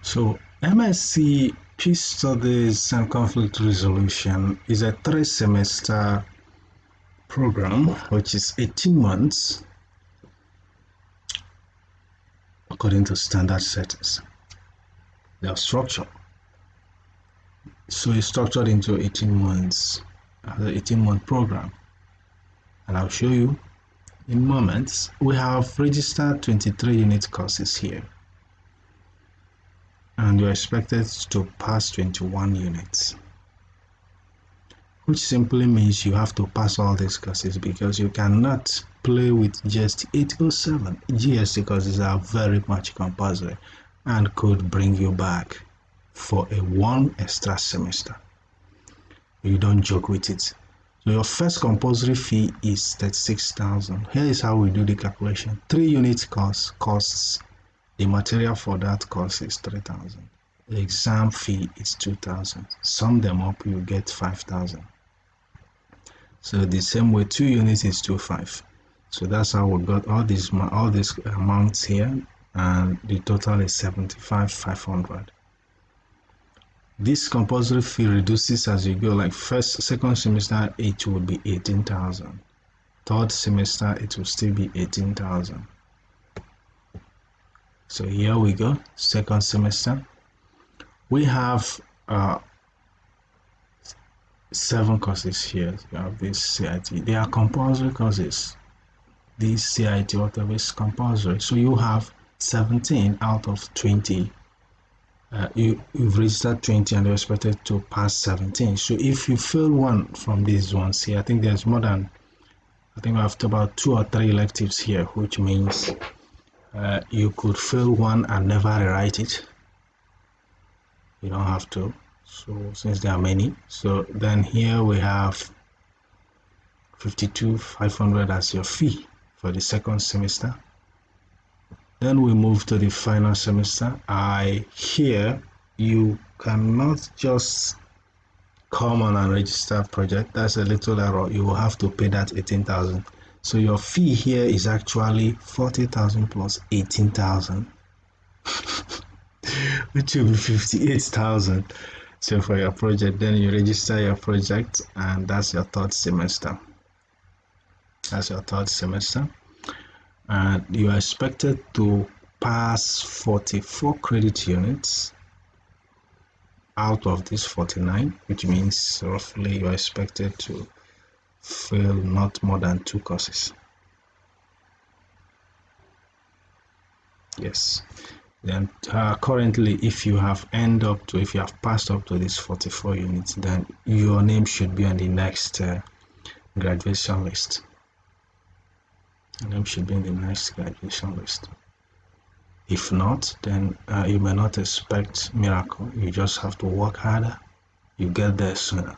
So M.Sc Peace Studies and Conflict Resolution is a 3-semester program which is 18 months according to standard settings. They are structured. So it's structured into 18 months, the 18-month program. And I'll show you in moments. We have registered 23 unit courses here. And you're expected to pass 21 units. Which simply means you have to pass all these courses because you cannot play with just 807. GST courses are very much compulsory and could bring you back for a 1 extra semester. You don't joke with it. So your first compulsory fee is 36,000. Here is how we do the calculation. 3 unit course costs, the material for that course is 3,000. The exam fee is 2,000. Sum them up, you get 5,000. So the same way 2 units is 2,500. So that's how we got all these amounts here, and the total is 75,500. This compulsory fee reduces as you go. Like second semester it will be 18,000. Third semester it will still be 18,000. So here we go. Second semester we have 7 courses here. You have this CIT. They are compulsory courses. This CIT whatever is compulsory. So you have 17 out of 20. You've registered 20 and you're expected to pass 17. So if you fail one from these ones here, I think there's more than, I think we have about 2 or 3 electives here, which means you could fail one and never rewrite it. You don't have to. So since there are many, so then here we have 52,500 as your fee for the second semester. Then we move to the final semester. Here you cannot just come on and register project. That's a little error. You will have to pay that 18,000. So your fee here is actually 40,000 plus 18,000, which will be 58,000. So for your project, then you register your project, and that's your third semester. That's your third semester. And you are expected to pass 44 credit units out of this 49, which means roughly you are expected to fail not more than 2 courses. Yes. Then currently, if you have passed up to this 44 units, then your name should be on the next graduation list. Your name should be in the next graduation list. If not, then you may not expect miracle. You just have to work harder. You get there sooner.